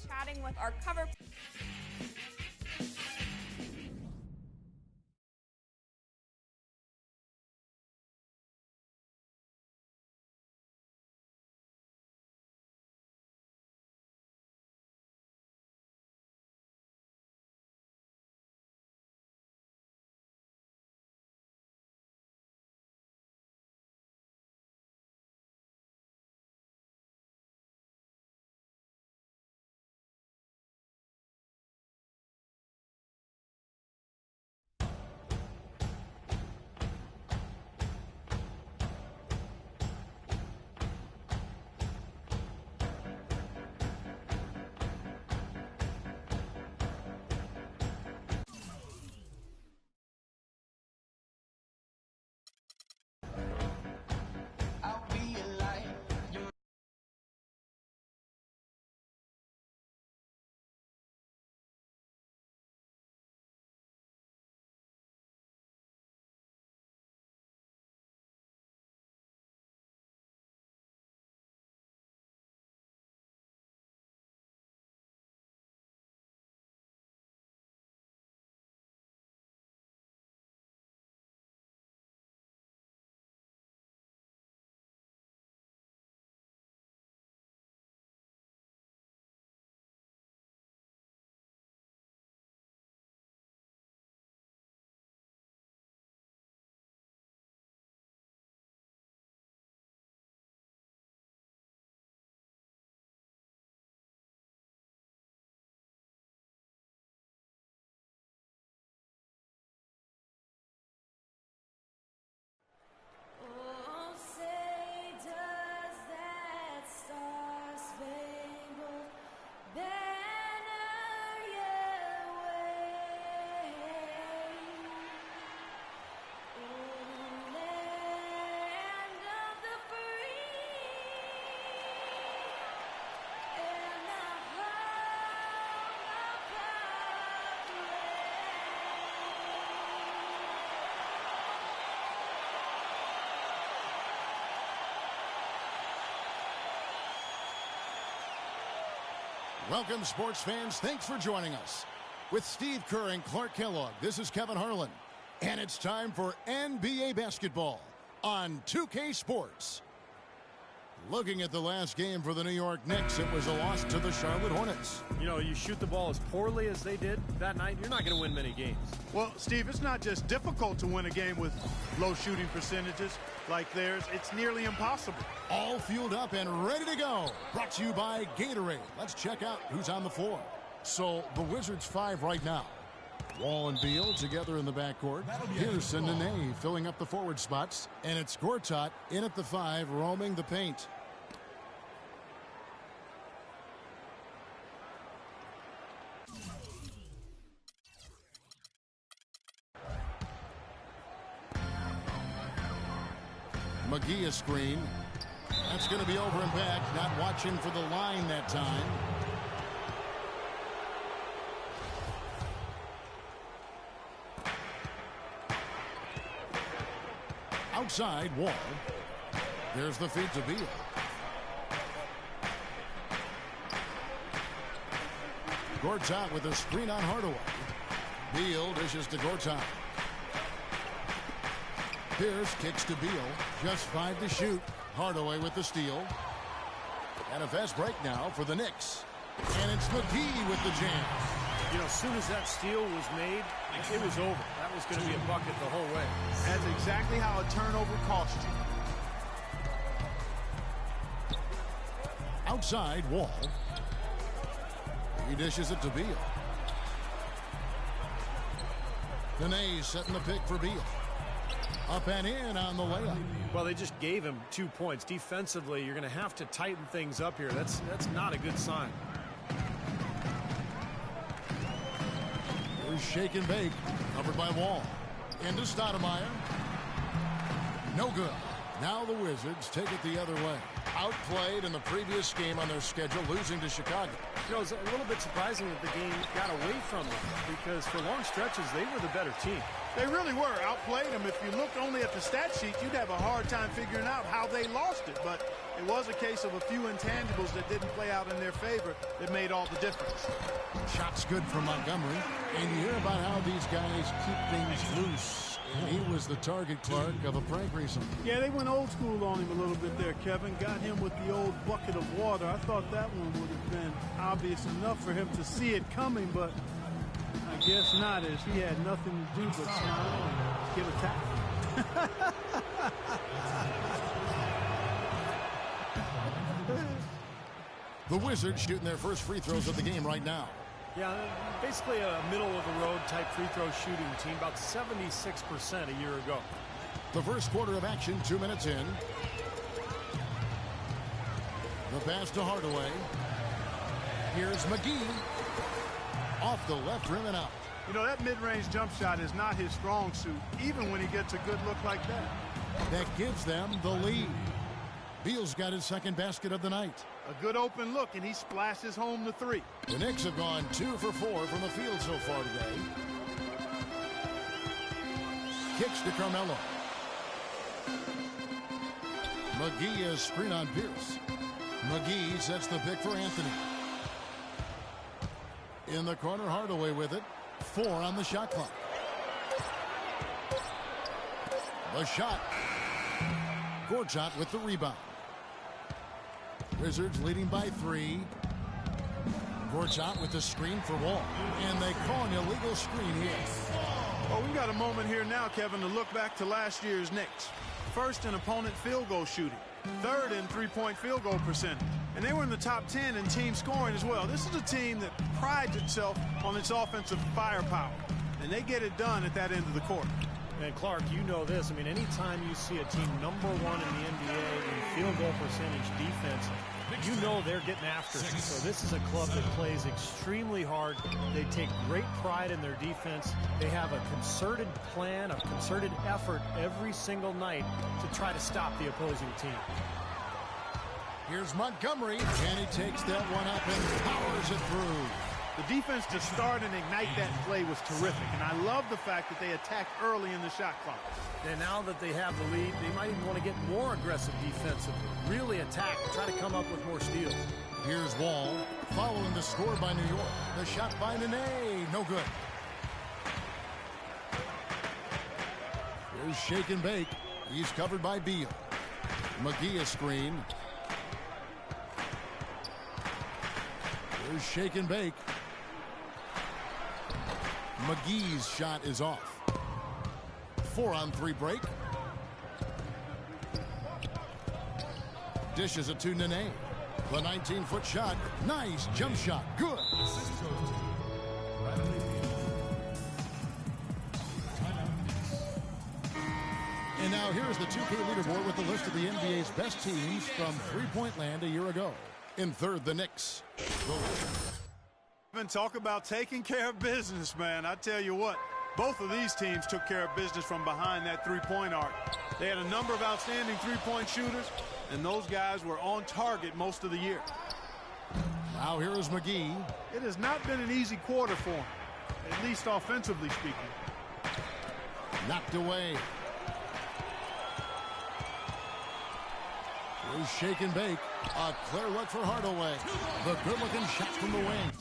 chatting with our cover. Welcome, sports fans. Thanks for joining us. With Steve Kerr and Clark Kellogg, this is Kevin Harlan. And it's time for NBA basketball on 2K Sports. Looking at the last game for the New York Knicks, it was a loss to the Charlotte Hornets. You know, you shoot the ball as poorly as they did that night, you're not going to win many games. Well, Steve, it's not just difficult to win a game with low shooting percentages like theirs. It's nearly impossible. All fueled up and ready to go. Brought to you by Gatorade. Let's check out who's on the floor. So, the Wizards 5 right now. Wall and Beal together in the backcourt. Pearson and Nene filling up the forward spots. And it's Gortat in at the 5, roaming the paint. McGee a screen. That's going to be over and back. Not watching for the line that time. Outside, Wall. There's the feed to Beal. Gortat with a screen on Hardaway. Beal dishes to Gortat. Pierce kicks to Beal. Just 5 to shoot. Hardaway with the steal. And a fast break now for the Knicks. And it's McGee with the jam. You know, as soon as that steal was made, it was over. That was going to be a bucket the whole way. That's exactly how a turnover cost you. Outside, Wall. He dishes it to Beal. Nene setting the pick for Beal. Up and in on the layup. Well, they just gave him 2 points. Defensively, you're going to have to tighten things up here. That's not a good sign. Here's shake and bake. Covered by Wall. Into Stoudemire. No good. Now the Wizards take it the other way. Outplayed in the previous game on their schedule, losing to Chicago. You know, it's a little bit surprising that the game got away from them because for long stretches, they were the better team. They really were. Outplayed them. If you looked only at the stat sheet, you'd have a hard time figuring out how they lost it. But it was a case of a few intangibles that didn't play out in their favor that made all the difference. Shots good from Montgomery. And you hear about how these guys keep things loose. And he was the target, Clark, of a prank recently. Yeah, they went old school on him a little bit there, Kevin. Got him with the old bucket of water. I thought that one would have been obvious enough for him to see it coming, but I guess not, as he had nothing to do but smile and get attacked. The Wizards shooting their first free throws of the game right now. Yeah, basically a middle-of-the-road type free throw shooting team, about 76% a year ago. The first quarter of action, 2 minutes in. The pass to Hardaway. Here's McGee. Off the left rim and out. You know, that mid-range jump shot is not his strong suit, even when he gets a good look like that. That gives them the lead. Beal's got his second basket of the night. A good open look, and he splashes home the three. The Knicks have gone 2 for 4 from the field so far today. Kicks to Carmelo. McGee is screen on Pierce. McGee sets the pick for Anthony. In the corner, Hardaway with it. 4 on the shot clock. The shot. Gortat with the rebound. Wizards leading by 3. Gortat with the screen for Wall. And they call an illegal screen here. Well, we got a moment here now, Kevin, to look back to last year's Knicks. First in opponent field goal shooting. Third in three-point field goal percentage. And they were in the top 10 in team scoring as well. This is a team that prides itself on its offensive firepower. And they get it done at that end of the court. And Clark, you know this. I mean, anytime you see a team #1 in the NBA in field goal percentage defense, you know they're getting after it. So this is a club that plays extremely hard. They take great pride in their defense. They have a concerted plan, a concerted effort every single night to try to stop the opposing team. Here's Montgomery, and he takes that one up and powers it through. The defense to start and ignite that play was terrific, and I love the fact that they attacked early in the shot clock. And now that they have the lead, they might even want to get more aggressive defensively. Really attack, try to come up with more steals. Here's Wall, following the score by New York. The shot by Nene, no good. Here's Shake and Bake. He's covered by Beal. McGee a screen. Here's Shake and Bake. McGee's shot is off. 4-on-3 break. Dishes it to Nene. The 19-foot shot. Nice jump shot. Good. And now here's the 2K leaderboard with the list of the NBA's best teams from three-point land a year ago. In third, the Knicks. Talk about taking care of business, man. I tell you what, both of these teams took care of business from behind that three-point arc. They had a number of outstanding three-point shooters, and those guys were on target most of the year. Now here is McGee. It has not been an easy quarter for him, at least offensively speaking. Knocked away. Here's Shake and Bake. A clear look for Hardaway. The good-looking shot from the wing.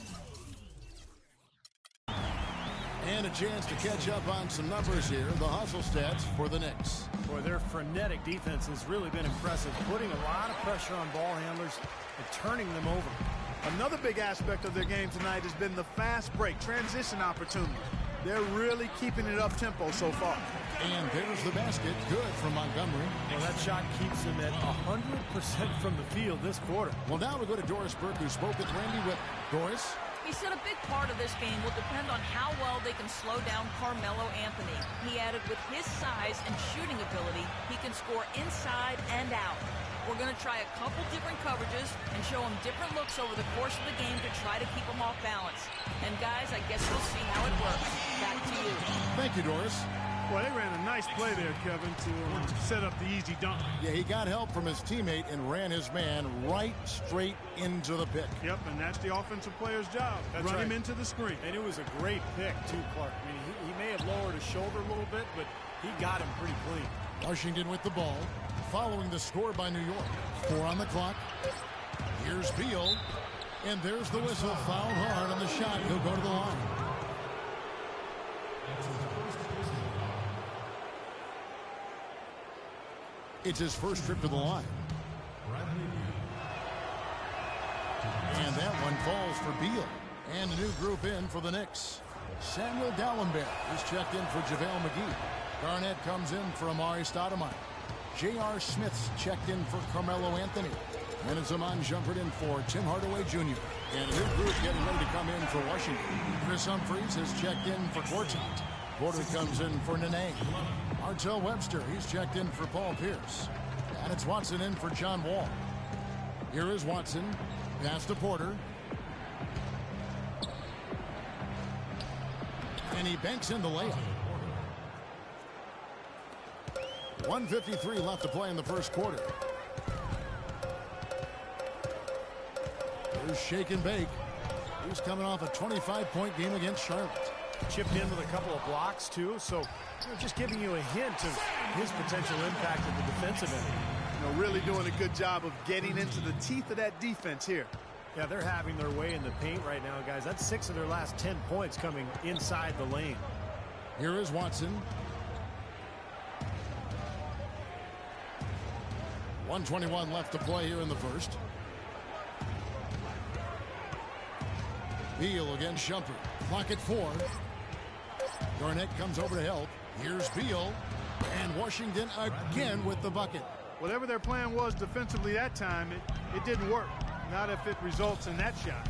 And a chance to catch up on some numbers here. The hustle stats for the Knicks. Boy, their frenetic defense has really been impressive, putting a lot of pressure on ball handlers and turning them over. Another big aspect of their game tonight has been the fast break, transition opportunity. They're really keeping it up-tempo so far. And there's the basket. Good from Montgomery. Well, that shot keeps them at 100% from the field this quarter. Well, now we go to Doris Burke, who spoke with Randy Whip. Doris? He said a big part of this game will depend on how well they can slow down Carmelo Anthony. He added with his size and shooting ability, he can score inside and out. We're going to try a couple different coverages and show him different looks over the course of the game to try to keep him off balance. And guys, I guess we'll see how it works. Back to you. Thank you, Doris. Well, they ran a nice play there, Kevin, to set up the easy dunk. Yeah, he got help from his teammate and ran his man right straight into the pick. Yep, and that's the offensive player's job. That's Run right. him into the screen. And it was a great pick, too, Clark. I mean, he may have lowered his shoulder a little bit, but he got him pretty clean. Washington with the ball, following the score by New York. 4 on the clock. Here's Beal, and there's the whistle. Fouled hard on the shot. He'll go to the line. It's his first trip to the line. And that one falls for Beal. And a new group in for the Knicks. Samuel Dalembert is checked in for JaVale McGee. Garnett comes in for Amari Stoudemire. J.R. Smith's checked in for Carmelo Anthony. And it's Iman Shumpert in for Tim Hardaway Jr. And a new group getting ready to come in for Washington. Chris Humphries has checked in for Gortat. Porter comes in for Nene. Martell Webster, he's checked in for Paul Pierce. And it's Watson in for John Wall. Here is Watson. Pass to Porter. And he banks in the layup. 1:53 left to play in the first quarter. Here's Shake and Bake. He's coming off a 25-point game against Charlotte. Chipped in with a couple of blocks, too, so just giving you a hint of his potential impact at the defensive end. You know, really doing a good job of getting into the teeth of that defense here. Yeah, they're having their way in the paint right now, guys. That's 6 of their last 10 points coming inside the lane. Here is Watson. 1:21 left to play here in the first. Beal against Shumpert. Clock at 4. Garnett comes over to help. Here's Beal. And Washington again with the bucket. Whatever their plan was defensively that time, it didn't work. Not if it results in that shot.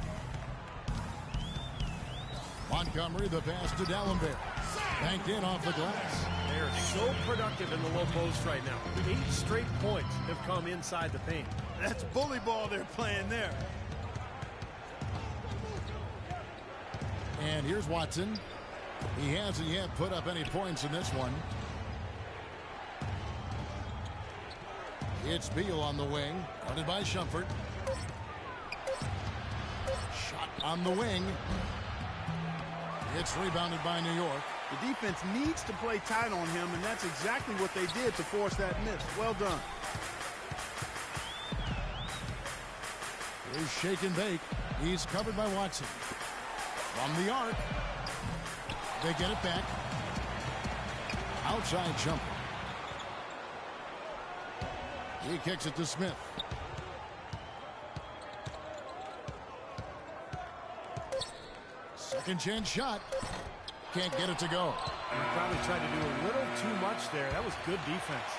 Montgomery, the pass to Dalembert. Banked in off the glass. They're so productive in the low post right now. 8 straight points have come inside the paint. That's bully ball they're playing there. And here's Watson. He hasn't yet put up any points in this one. It's Beal on the wing, guarded by Shumpert. Shot on the wing. It's rebounded by New York. The defense needs to play tight on him, and that's exactly what they did to force that miss. Well done. Here's Shake and Bake. He's covered by Watson. From the arc. They get it back. Outside Shumpert. He kicks it to Smith. Second chance shot. Can't get it to go. He probably tried to do a little too much there. That was good defense.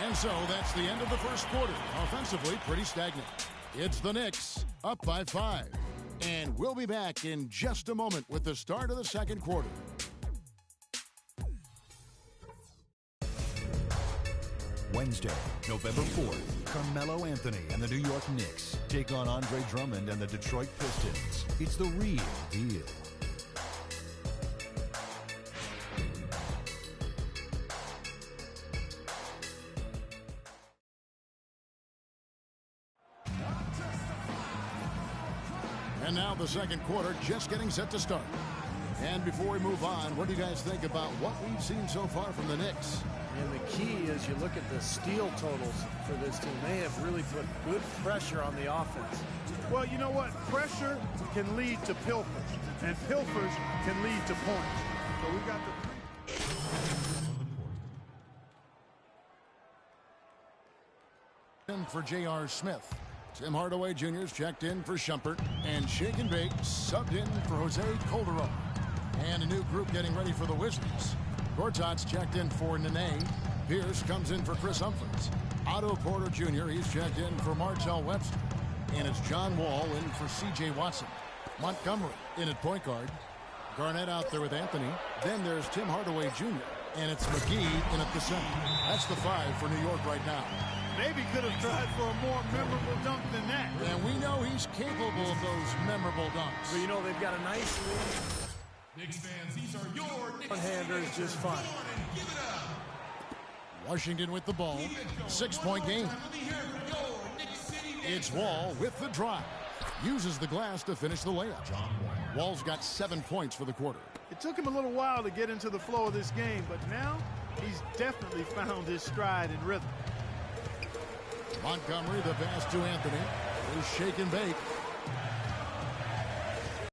And so that's the end of the first quarter. Offensively, pretty stagnant. It's the Knicks up by 5. And we'll be back in just a moment with the start of the second quarter. Wednesday, November 4th, Carmelo Anthony and the New York Knicks take on Andre Drummond and the Detroit Pistons. It's the real deal. And now the second quarter just getting set to start. And before we move on, what do you guys think about what we've seen so far from the Knicks? And the key is you look at the steal totals for this team. They have really put good pressure on the offense. Well, you know what? Pressure can lead to pilfers, and pilfers can lead to points. So we got the in for J.R. Smith. Tim Hardaway Jr. is checked in for Shumpert. And Shake and Bake subbed in for Jose Calderon. And a new group getting ready for the Wizards. Gortat's checked in for Nene. Pierce comes in for Chris Humphries. Otto Porter Jr. he's checked in for Martell Webster. And it's John Wall in for C.J. Watson. Montgomery in at point guard. Garnett out there with Anthony. Then there's Tim Hardaway Jr. And it's McGee in at the center. That's the 5 for New York right now. maybe could have tried for a more memorable dunk than that. And we know he's capable of those memorable dunks. But you know, they've got a nice lead. Knicks fans, these are your Knicks One-hander is just fine. Give it up. Washington with the ball. 6-point game. Let me hear it from your Knicks City Knicks. It's Wall with the drive. Uses the glass to finish the layup. Wall's got 7 points for the quarter. It took him a little while to get into the flow of this game, but now he's definitely found his stride and rhythm. Montgomery, the pass to Anthony. He's shake and bake.